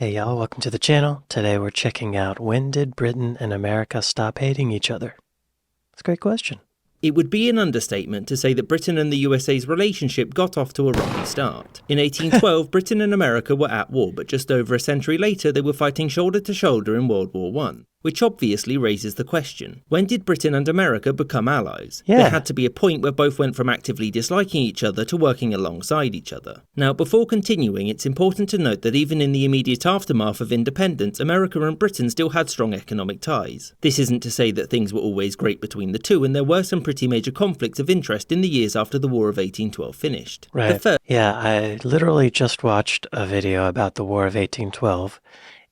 Hey y'all, welcome to the channel. Today we're checking out when did Britain and America stop hating each other? It's a great question. It would be an understatement to say that Britain and the USA's relationship got off to a rocky start. In 1812, Britain and America were at war, but just over a century later they were fighting shoulder to shoulder in World War I. Which obviously raises the question, when did Britain and America become allies? Yeah. There had to be a point where both went from actively disliking each other to working alongside each other. Now, before continuing, it's important to note that even in the immediate aftermath of independence, America and Britain still had strong economic ties. This isn't to say that things were always great between the two, and there were some pretty major conflicts of interest in the years after the War of 1812 finished. Right. Yeah, I literally just watched a video about the War of 1812,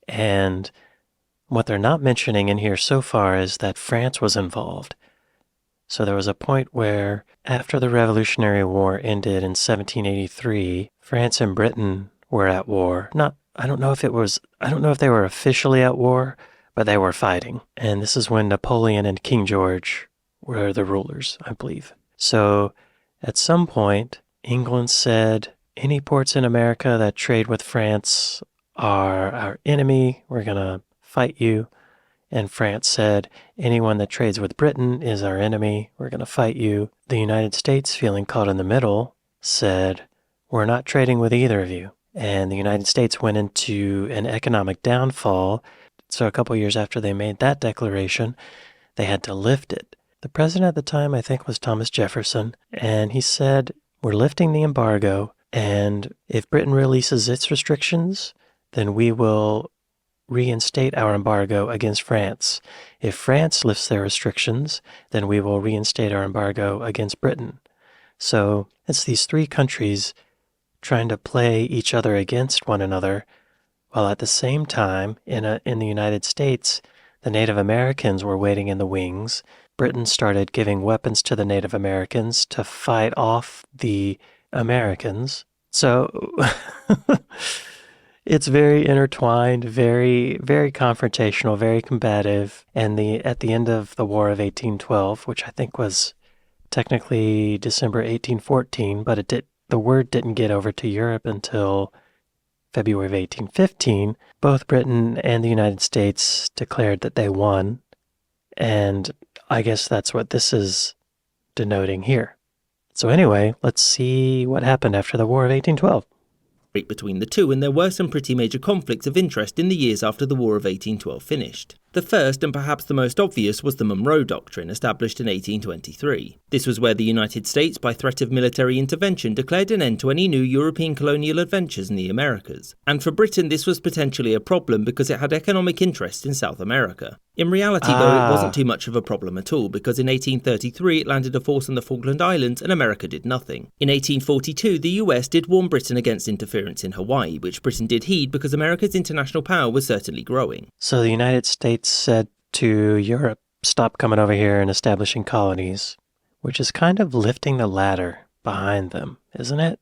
and what they're not mentioning in here so far is that France was involved. So there was a point where, after the Revolutionary War ended in 1783, France and Britain were at war. I don't know if they were officially at war, but they were fighting. And this is when Napoleon and King George were the rulers, I believe. So at some point, England said, any ports in America that trade with France are our enemy. We're going to fight you. And France said, anyone that trades with Britain is our enemy. We're going to fight you. The United States, feeling caught in the middle, said, we're not trading with either of you. And the United States went into an economic downfall. So a couple years after they made that declaration, they had to lift it. The president at the time, I think, was Thomas Jefferson. And he said, we're lifting the embargo. And if Britain releases its restrictions, then we will reinstate our embargo against France. If France lifts their restrictions, then we will reinstate our embargo against Britain. So it's these three countries trying to play each other against one another, while at the same time, in the United States, the Native Americans were waiting in the wings. Britain started giving weapons to the Native Americans to fight off the Americans. So it's very intertwined, very, very confrontational, very combative. And at the end of the War of 1812, which I think was technically December 1814, but the word didn't get over to Europe until February of 1815, both Britain and the United States declared that they won. And I guess that's what this is denoting here. So anyway, let's see what happened after the War of 1812. Between the two, and there were some pretty major conflicts of interest in the years after the War of 1812 finished. The first, and perhaps the most obvious, was the Monroe Doctrine, established in 1823. This was where the United States, by threat of military intervention, declared an end to any new European colonial adventures in the Americas. And for Britain, this was potentially a problem because it had economic interest in South America. In reality, though, it wasn't too much of a problem at all, because in 1833 it landed a force on the Falkland Islands and America did nothing. In 1842, the US did warn Britain against interference in Hawaii, which Britain did heed because America's international power was certainly growing. So the United States said to Europe, stop coming over here and establishing colonies, which is kind of lifting the ladder behind them, isn't it?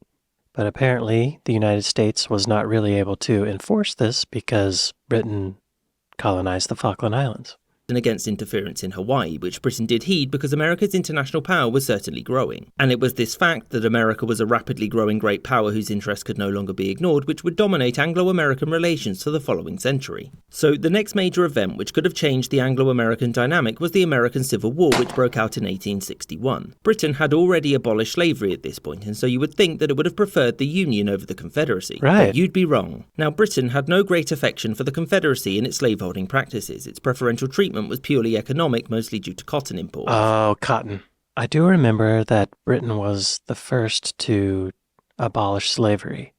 But apparently the United States was not really able to enforce this because Britain colonized the Falkland Islands. And against interference in Hawaii, which Britain did heed because America's international power was certainly growing. And it was this fact that America was a rapidly growing great power whose interests could no longer be ignored, which would dominate Anglo-American relations for the following century. So the next major event which could have changed the Anglo-American dynamic was the American Civil War, which broke out in 1861. Britain had already abolished slavery at this point, and so you would think that it would have preferred the Union over the Confederacy. Right. But you'd be wrong. Now, Britain had no great affection for the Confederacy and its slaveholding practices. Its preferential treatment was purely economic, mostly due to cotton imports. Oh, cotton. I do remember that Britain was the first to abolish slavery,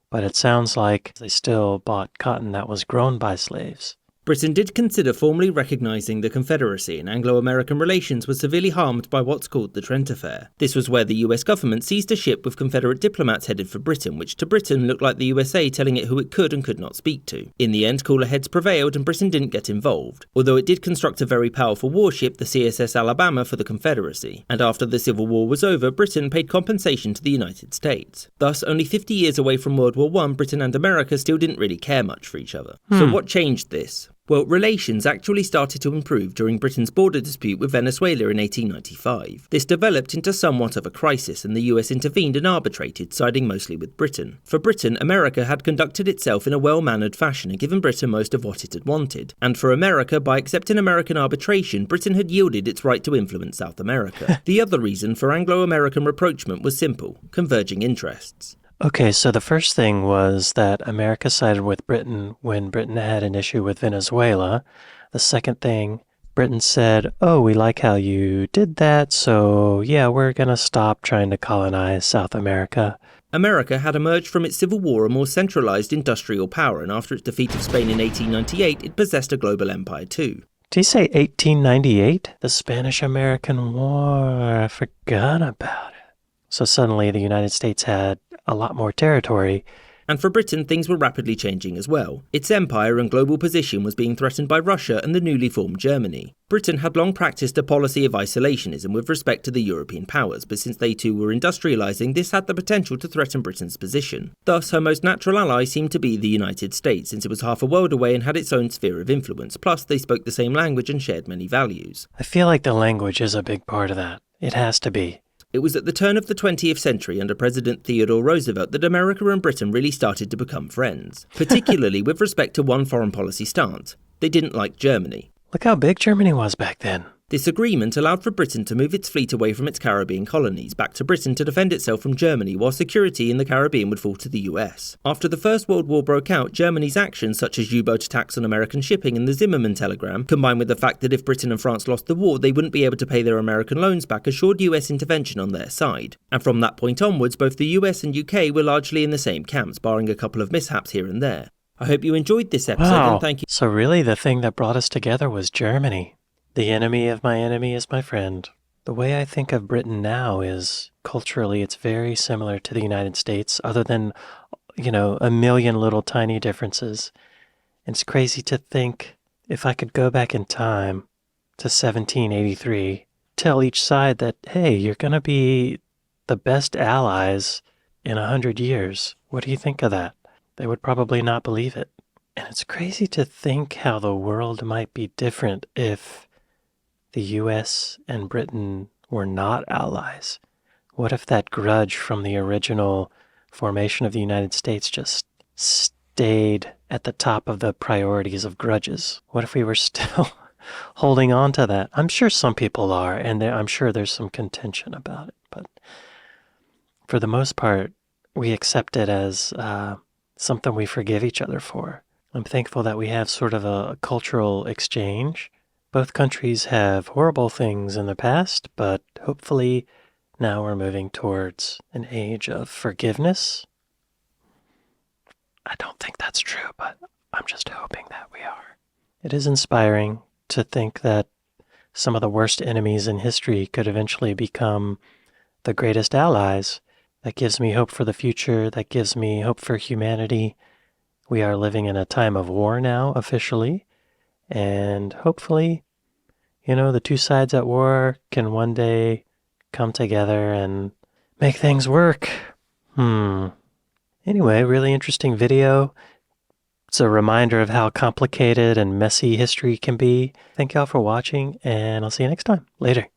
but it sounds like they still bought cotton that was grown by slaves. Britain did consider formally recognising the Confederacy, and Anglo-American relations were severely harmed by what's called the Trent Affair. This was where the US government seized a ship with Confederate diplomats headed for Britain, which to Britain looked like the USA telling it who it could and could not speak to. In the end, cooler heads prevailed and Britain didn't get involved, although it did construct a very powerful warship, the CSS Alabama, for the Confederacy. And after the Civil War was over, Britain paid compensation to the United States. Thus, only 50 years away from World War I, Britain and America still didn't really care much for each other. So what changed this? Well, relations actually started to improve during Britain's border dispute with Venezuela in 1895. This developed into somewhat of a crisis, and the US intervened and arbitrated, siding mostly with Britain. For Britain, America had conducted itself in a well-mannered fashion and given Britain most of what it had wanted. And for America, by accepting American arbitration, Britain had yielded its right to influence South America. The other reason for Anglo-American rapprochement was simple: converging interests. Okay, so the first thing was that America sided with Britain when Britain had an issue with Venezuela. The second thing, Britain said, oh, we like how you did that, so yeah, we're going to stop trying to colonize South America. America had emerged from its civil war a more centralized industrial power, and after its defeat of Spain in 1898, it possessed a global empire too. Did you say 1898? The Spanish-American War. I forgot about it. So suddenly the United States had a lot more territory. And for Britain, things were rapidly changing as well. Its empire and global position was being threatened by Russia and the newly formed Germany. Britain had long practiced a policy of isolationism with respect to the European powers, but since they too were industrialising, this had the potential to threaten Britain's position. Thus, her most natural ally seemed to be the United States, since it was half a world away and had its own sphere of influence, plus they spoke the same language and shared many values. I feel like the language is a big part of that. It has to be. It was at the turn of the 20th century under President Theodore Roosevelt that America and Britain really started to become friends, particularly with respect to one foreign policy stance. They didn't like Germany. Look how big Germany was back then. This agreement allowed for Britain to move its fleet away from its Caribbean colonies back to Britain to defend itself from Germany, while security in the Caribbean would fall to the US. After the First World War broke out, Germany's actions such as U-boat attacks on American shipping and the Zimmermann telegram, combined with the fact that if Britain and France lost the war, they wouldn't be able to pay their American loans back, assured US intervention on their side. And from that point onwards, both the US and UK were largely in the same camps, barring a couple of mishaps here and there. I hope you enjoyed this episode, and thank you. So really the thing that brought us together was Germany. The enemy of my enemy is my friend. The way I think of Britain now is, culturally, it's very similar to the United States, other than, a million little tiny differences. It's crazy to think, if I could go back in time to 1783, tell each side that, hey, you're going to be the best allies in 100 years. What do you think of that? They would probably not believe it. And it's crazy to think how the world might be different if the US and Britain were not allies. What if that grudge from the original formation of the United States just stayed at the top of the priorities of grudges? What if we were still holding on to that? I'm sure some people are, and I'm sure there's some contention about it, but for the most part, we accept it as something we forgive each other for. I'm thankful that we have sort of a cultural exchange. Both countries have horrible things in the past, but hopefully now we're moving towards an age of forgiveness. I don't think that's true, but I'm just hoping that we are. It is inspiring to think that some of the worst enemies in history could eventually become the greatest allies. That gives me hope for the future. That gives me hope for humanity. We are living in a time of war now, officially. And hopefully, the two sides at war can one day come together and make things work. Anyway, really interesting video. It's a reminder of how complicated and messy history can be. Thank y'all for watching, and I'll see you next time. Later.